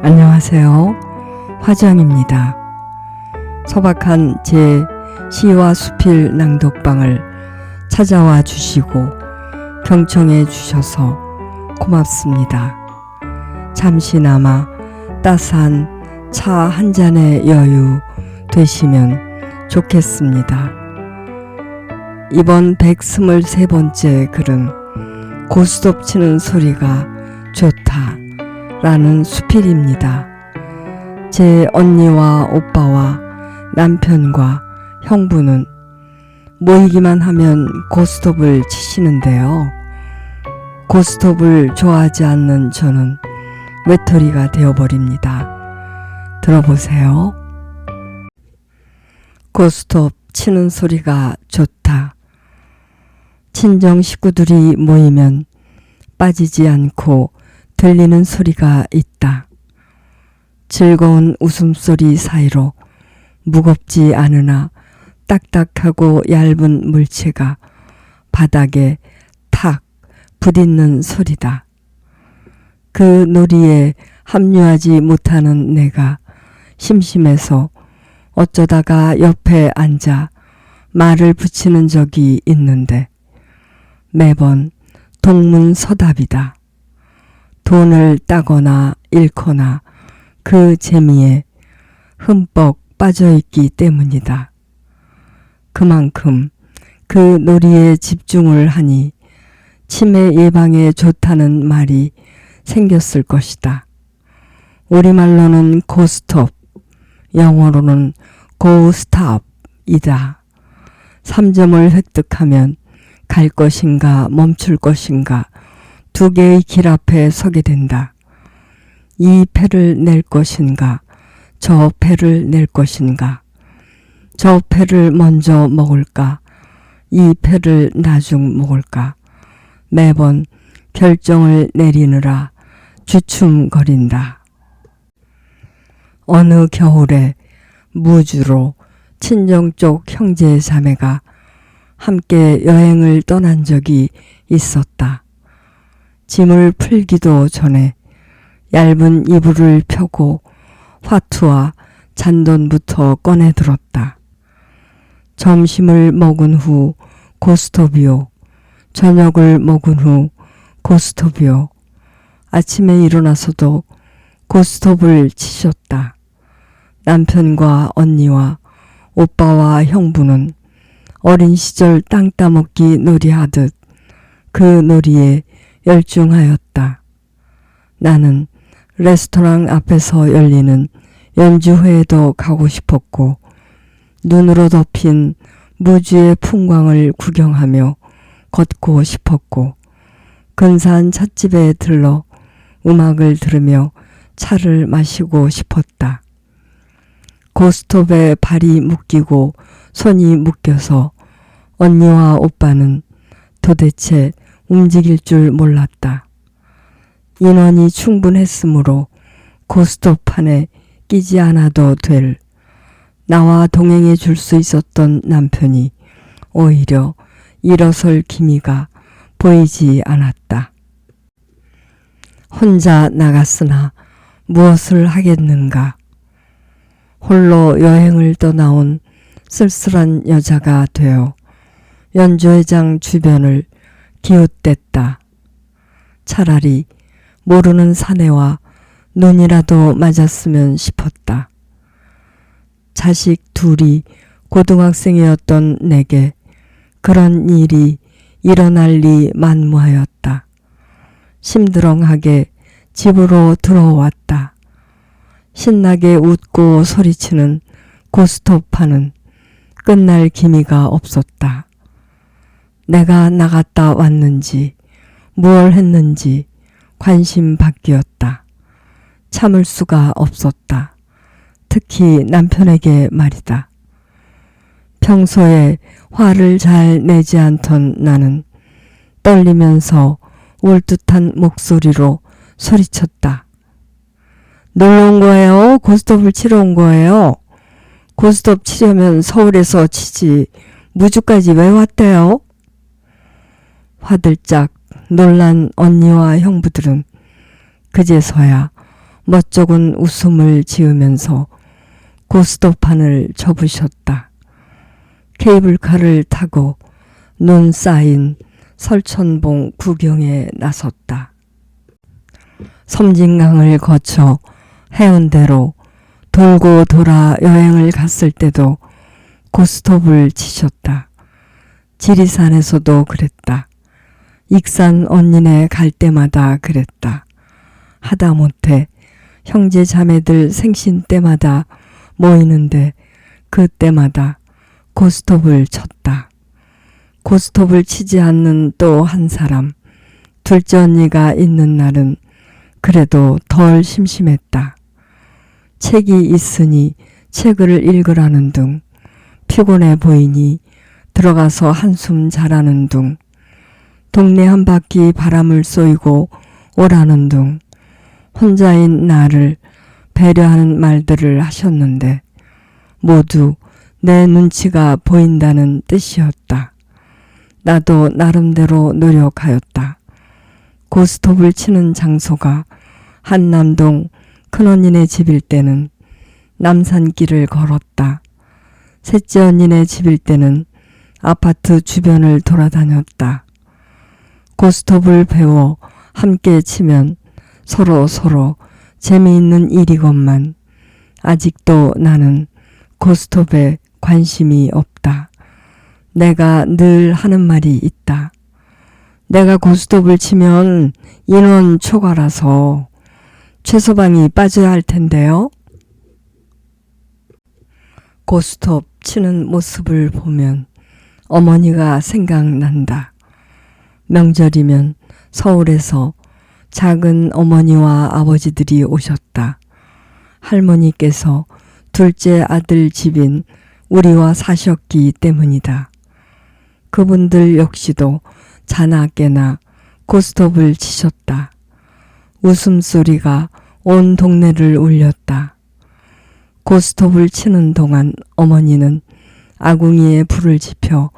안녕하세요. 화정입니다. 소박한 제 시와 수필 낭독방을 찾아와 주시고 경청해 주셔서 고맙습니다. 잠시나마 따스한 차 한 잔의 여유 되시면 좋겠습니다. 이번 123번째 글은 고스톱 치는 소리가 좋다 라는 수필입니다. 제 언니와 오빠와 남편과 형부는 모이기만 하면 고스톱을 치시는데요. 고스톱을 좋아하지 않는 저는 외톨이가 되어버립니다. 들어보세요. 고스톱 치는 소리가 좋다. 친정 식구들이 모이면 빠지지 않고 들리는 소리가 있다. 즐거운 웃음소리 사이로 무겁지 않으나 딱딱하고 얇은 물체가 바닥에 탁 부딪는 소리다. 그 놀이에 합류하지 못하는 내가 심심해서 어쩌다가 옆에 앉아 말을 붙이는 적이 있는데 매번 동문서답이다. 돈을 따거나 잃거나 그 재미에 흠뻑 빠져있기 때문이다. 그만큼 그 놀이에 집중을 하니 치매 예방에 좋다는 말이 생겼을 것이다. 우리말로는 고스톱, 영어로는 고스톱이다. 3점을 획득하면 갈 것인가 멈출 것인가 두 개의 길 앞에 서게 된다. 이 패를 낼 것인가 저 패를 낼 것인가 저 패를 먼저 먹을까 이 패를 나중 먹을까 매번 결정을 내리느라 주춤거린다. 어느 겨울에 무주로 친정 쪽 형제 자매가 함께 여행을 떠난 적이 있었다. 짐을 풀기도 전에 얇은 이불을 펴고 화투와 잔돈부터 꺼내 들었다. 점심을 먹은 후 고스톱이요. 저녁을 먹은 후 고스톱이요. 아침에 일어나서도 고스톱을 치셨다. 남편과 언니와 오빠와 형부는 어린 시절 땅 따먹기 놀이하듯 그 놀이에 열중하였다. 나는 레스토랑 앞에서 열리는 연주회에도 가고 싶었고 눈으로 덮인 무주의 풍광을 구경하며 걷고 싶었고 근사한 찻집에 들러 음악을 들으며 차를 마시고 싶었다. 고스톱에 발이 묶이고 손이 묶여서 언니와 오빠는 도대체 움직일 줄 몰랐다. 인원이 충분했으므로 고스톱판에 끼지 않아도 될 나와 동행해 줄 수 있었던 남편이 오히려 일어설 기미가 보이지 않았다. 혼자 나갔으나 무엇을 하겠는가. 홀로 여행을 떠나온 쓸쓸한 여자가 되어 연주회장 주변을 기웃댔다. 차라리 모르는 사내와 눈이라도 맞았으면 싶었다. 자식 둘이 고등학생이었던 내게 그런 일이 일어날 리 만무하였다. 심드렁하게 집으로 들어왔다. 신나게 웃고 소리치는 고스톱판은 끝날 기미가 없었다. 내가 나갔다 왔는지 무얼 했는지 관심 밖이었다. 참을 수가 없었다. 특히 남편에게 말이다. 평소에 화를 잘 내지 않던 나는 떨리면서 울듯한 목소리로 소리쳤다. 놀러 온 거예요? 고스톱을 치러 온 거예요? 고스톱 치려면 서울에서 치지 무주까지 왜 왔대요? 화들짝 놀란 언니와 형부들은 그제서야 멋쩍은 웃음을 지으면서 고스톱판을 접으셨다. 케이블카를 타고 눈 쌓인 설천봉 구경에 나섰다. 섬진강을 거쳐 해운대로 돌고 돌아 여행을 갔을 때도 고스톱을 치셨다. 지리산에서도 그랬다. 익산 언니네 갈 때마다 그랬다. 하다못해 형제 자매들 생신 때마다 모이는데 그때마다 고스톱을 쳤다. 고스톱을 치지 않는 또 한 사람, 둘째 언니가 있는 날은 그래도 덜 심심했다. 책이 있으니 책을 읽으라는 둥, 피곤해 보이니 들어가서 한숨 자라는 둥, 동네 한 바퀴 바람을 쏘이고 오라는 둥, 혼자인 나를 배려하는 말들을 하셨는데 모두 내 눈치가 보인다는 뜻이었다. 나도 나름대로 노력하였다. 고스톱을 치는 장소가 한남동 큰언니네 집일 때는 남산길을 걸었다. 셋째 언니네 집일 때는 아파트 주변을 돌아다녔다. 고스톱을 배워 함께 치면 서로 재미있는 일이건만 아직도 나는 고스톱에 관심이 없다. 내가 늘 하는 말이 있다. 내가 고스톱을 치면 인원 초과라서 최서방이 빠져야 할 텐데요. 고스톱 치는 모습을 보면 어머니가 생각난다. 명절이면 서울에서 작은 어머니와 아버지들이 오셨다. 할머니께서 둘째 아들 집인 우리와 사셨기 때문이다. 그분들 역시도 자나깨나 고스톱을 치셨다. 웃음소리가 온 동네를 울렸다. 고스톱을 치는 동안 어머니는 아궁이에 불을 지펴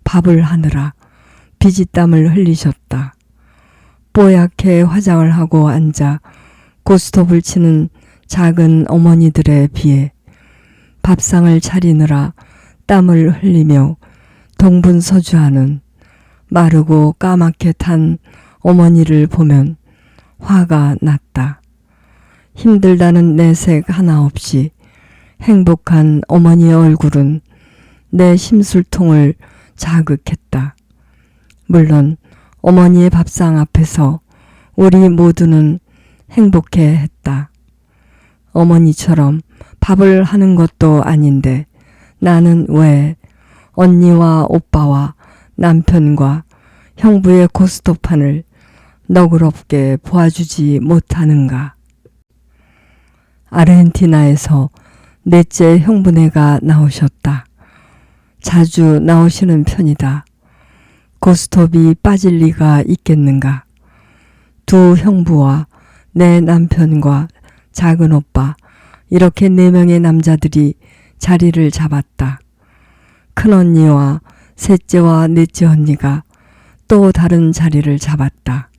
밥을 하느라 비지땀을 흘리셨다. 뽀얗게 화장을 하고 앉아 고스톱을 치는 작은 어머니들에 비해 밥상을 차리느라 땀을 흘리며 동분서주하는 마르고 까맣게 탄 어머니를 보면 화가 났다. 힘들다는 내색 하나 없이 행복한 어머니의 얼굴은 내 심술통을 자극했다. 물론 어머니의 밥상 앞에서 우리 모두는 행복해했다. 어머니처럼 밥을 하는 것도 아닌데 나는 왜 언니와 오빠와 남편과 형부의 고스톱판을 너그럽게 보아주지 못하는가. 아르헨티나에서 넷째 형부네가 나오셨다. 자주 나오시는 편이다. 고스톱이 빠질 리가 있겠는가. 두 형부와 내 남편과 작은 오빠 이렇게 4명의 남자들이 자리를 잡았다. 큰언니와 셋째와 넷째 언니가 또 다른 자리를 잡았다.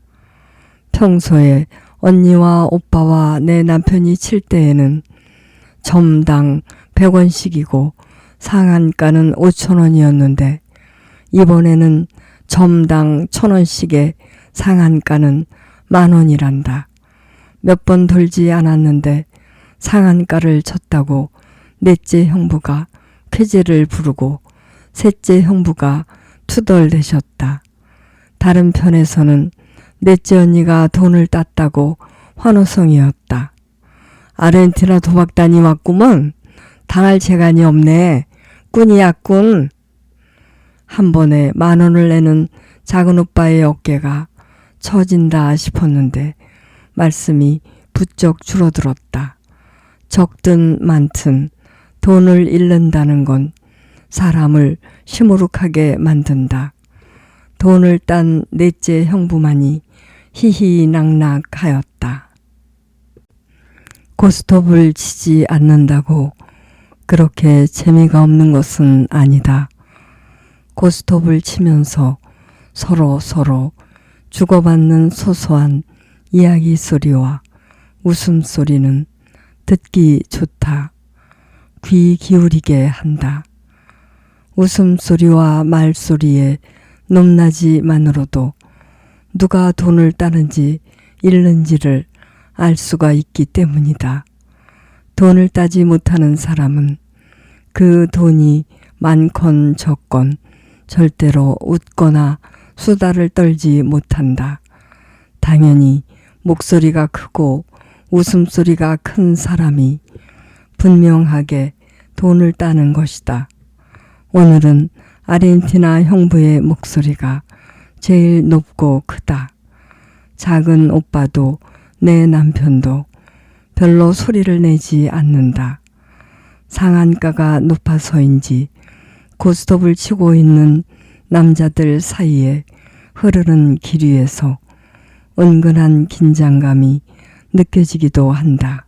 평소에 언니와 오빠와 내 남편이 칠 때에는 점당 100원씩이고 상한가는 5,000원이었는데 이번에는 점당 1,000원씩에 상한가는 10,000원이란다. 몇 번 돌지 않았는데 상한가를 쳤다고 넷째 형부가 쾌재를 부르고 셋째 형부가 투덜대셨다. 다른 편에서는 넷째 언니가 돈을 땄다고 환호성이었다. 아르헨티나 도박단이 왔구먼. 당할 재간이 없네. 꾼이야 꾼. 한 번에 10,000원을 내는 작은 오빠의 어깨가 처진다 싶었는데 말씀이 부쩍 줄어들었다. 적든 많든 돈을 잃는다는 건 사람을 시무룩하게 만든다. 돈을 딴 넷째 형부만이 희희낙낙하였다. 고스톱을 치지 않는다고 그렇게 재미가 없는 것은 아니다. 고스톱을 치면서 서로 주고받는 소소한 이야기 소리와 웃음소리는 듣기 좋다. 귀 기울이게 한다. 웃음소리와 말소리의 높낮이만으로도 누가 돈을 따는지 잃는지를 알 수가 있기 때문이다. 돈을 따지 못하는 사람은 그 돈이 많건 적건 절대로 웃거나 수다를 떨지 못한다. 당연히 목소리가 크고 웃음소리가 큰 사람이 분명하게 돈을 따는 것이다. 오늘은 아르헨티나 형부의 목소리가 제일 높고 크다. 작은 오빠도 내 남편도 별로 소리를 내지 않는다. 상한가가 높아서인지 고스톱을 치고 있는 남자들 사이에 흐르는 길 위에서 은근한 긴장감이 느껴지기도 한다.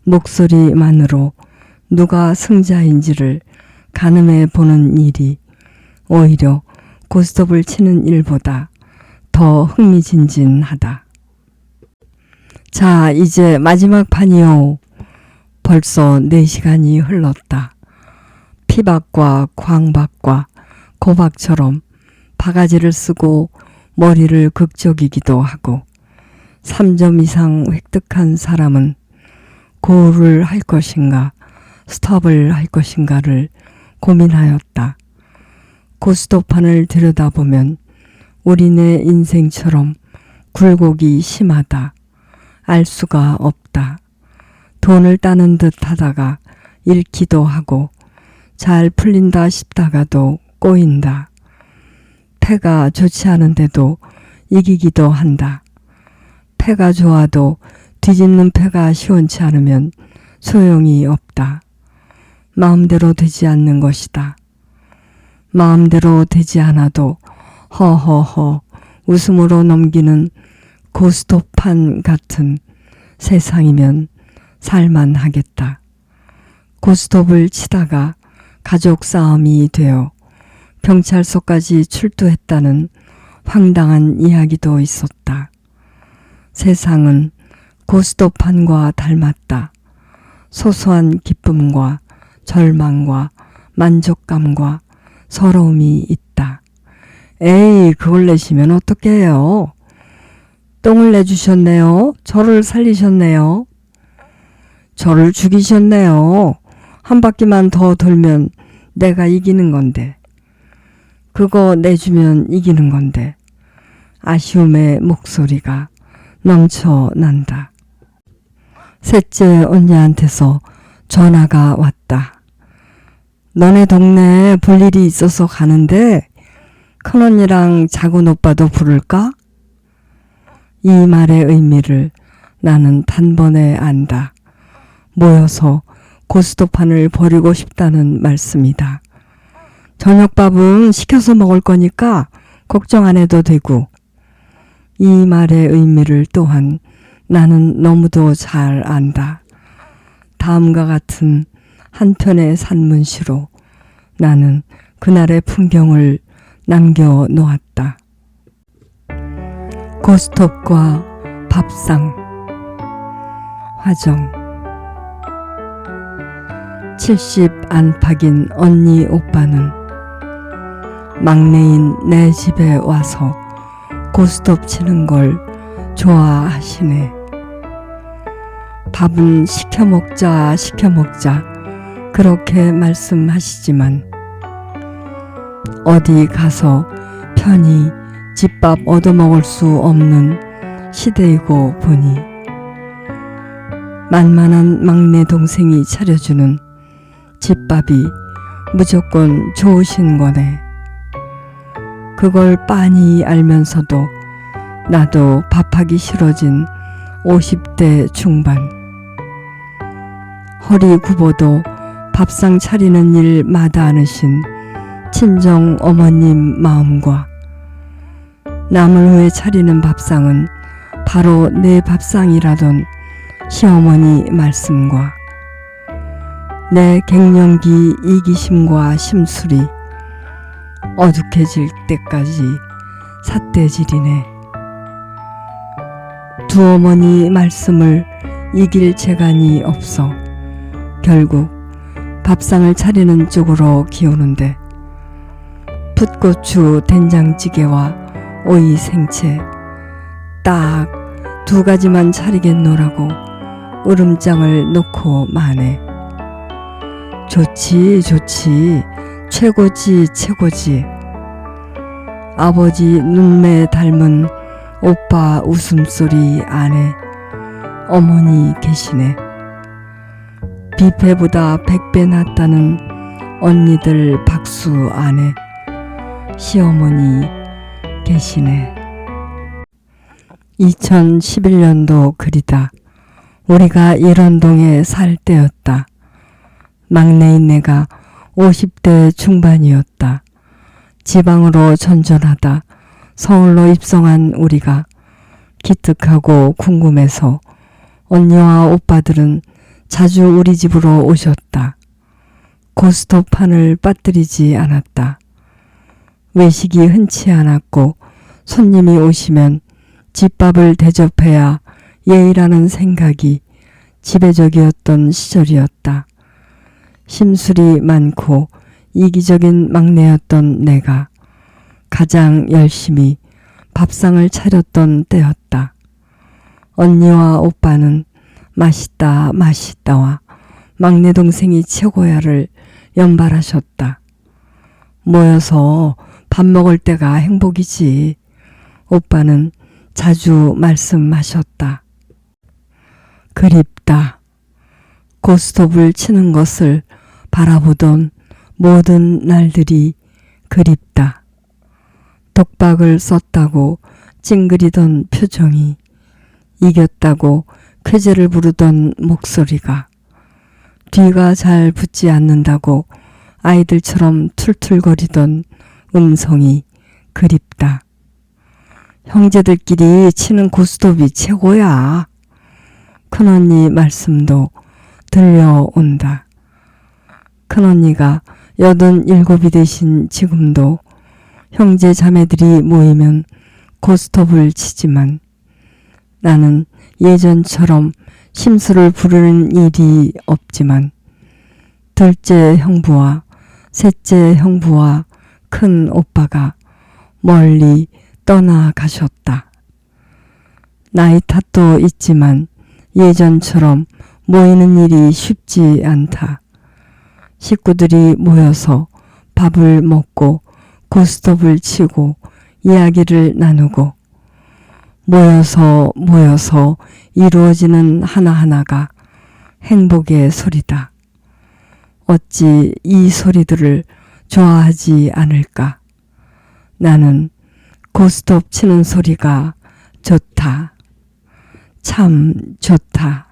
목소리만으로 누가 승자인지를 가늠해 보는 일이 오히려 고스톱을 치는 일보다 더 흥미진진하다. 자, 이제 마지막 판이요. 벌써 4시간이 흘렀다. 피박과 광박과 고박처럼 바가지를 쓰고 머리를 극적이기도 하고 3점 이상 획득한 사람은 고를 할 것인가 스톱을 할 것인가를 고민하였다. 고스톱판을 들여다보면 우리네 인생처럼 굴곡이 심하다. 알 수가 없다. 돈을 따는 듯 하다가 잃기도 하고 잘 풀린다 싶다가도 꼬인다. 패가 좋지 않은데도 이기기도 한다. 패가 좋아도 뒤집는 패가 시원치 않으면 소용이 없다. 마음대로 되지 않는 것이다. 마음대로 되지 않아도 허허허 웃음으로 넘기는 고스톱판 같은 세상이면 살만하겠다. 고스톱을 치다가 가족 싸움이 되어 경찰서까지 출두했다는 황당한 이야기도 있었다. 세상은 고스톱판과 닮았다. 소소한 기쁨과 절망과 만족감과 서러움이 있다. 에이, 그걸 내시면 어떡해요? 똥을 내주셨네요. 저를 살리셨네요. 저를 죽이셨네요. 한 바퀴만 더 돌면 내가 이기는 건데. 그거 내주면 이기는 건데. 아쉬움의 목소리가 넘쳐난다. 셋째 언니한테서 전화가 왔다. 너네 동네에 볼 일이 있어서 가는데 큰언니랑 작은 오빠도 부를까? 이 말의 의미를 나는 단번에 안다. 모여서 고스톱판을 버리고 싶다는 말씀이다. 저녁밥은 시켜서 먹을 거니까 걱정 안 해도 되고. 이 말의 의미를 또한 나는 너무도 잘 안다. 다음과 같은 한 편의 산문시로 나는 그날의 풍경을 남겨놓았다. 고스톱과 밥상. 화정. 70 안팎인 언니 오빠는 막내인 내 집에 와서 고스톱 치는 걸 좋아하시네. 밥은 시켜 먹자 그렇게 말씀하시지만 어디 가서 편히 집밥 얻어먹을 수 없는 시대이고 보니 만만한 막내 동생이 차려주는 집밥이 무조건 좋으신 거네. 그걸 빤히 알면서도 나도 밥하기 싫어진 50대 중반. 허리 굽어도 밥상 차리는 일 마다 않으신 친정 어머님 마음과 남을 위해 차리는 밥상은 바로 내 밥상이라던 시어머니 말씀과 내 갱년기 이기심과 심술이 어둑해질 때까지 삿대질이네. 두 어머니 말씀을 이길 재간이 없어 결국 밥상을 차리는 쪽으로 기우는데 풋고추 된장찌개와 오이 생채 딱 두 가지만 차리겠노라고 으름장을 놓고 마네. 좋지 좋지 최고지 최고지. 아버지 눈매 닮은 오빠 웃음소리 안에 어머니 계시네. 뷔페보다 100배 낫다는 언니들 박수 안에 시어머니 계시네. 2011년도 그리다. 우리가 일원동에 살 때였다. 막내인 내가 50대 중반이었다. 지방으로 전전하다 서울로 입성한 우리가 기특하고 궁금해서 언니와 오빠들은 자주 우리 집으로 오셨다. 고스톱판을 빠뜨리지 않았다. 외식이 흔치 않았고 손님이 오시면 집밥을 대접해야 예의라는 생각이 지배적이었던 시절이었다. 심술이 많고 이기적인 막내였던 내가 가장 열심히 밥상을 차렸던 때였다. 언니와 오빠는 맛있다 맛있다와 막내 동생이 최고야를 연발하셨다. 모여서 밥 먹을 때가 행복이지. 오빠는 자주 말씀하셨다. 그립다. 고스톱을 치는 것을 바라보던 모든 날들이 그립다. 독박을 썼다고 찡그리던 표정이, 이겼다고 쾌재를 부르던 목소리가, 뒤가 잘 붙지 않는다고 아이들처럼 툴툴거리던 음성이 그립다. 형제들끼리 치는 고스톱이 최고야. 큰언니 말씀도 들려온다. 큰언니가 87이 되신 지금도 형제 자매들이 모이면 고스톱을 치지만 나는 예전처럼 심수를 부르는 일이 없지만 둘째 형부와 셋째 형부와 큰 오빠가 멀리 떠나가셨다. 나이 탓도 있지만 예전처럼 모이는 일이 쉽지 않다. 식구들이 모여서 밥을 먹고 고스톱을 치고 이야기를 나누고 모여서 이루어지는 하나하나가 행복의 소리다. 어찌 이 소리들을 좋아하지 않을까? 나는 고스톱 치는 소리가 좋다. 참 좋다.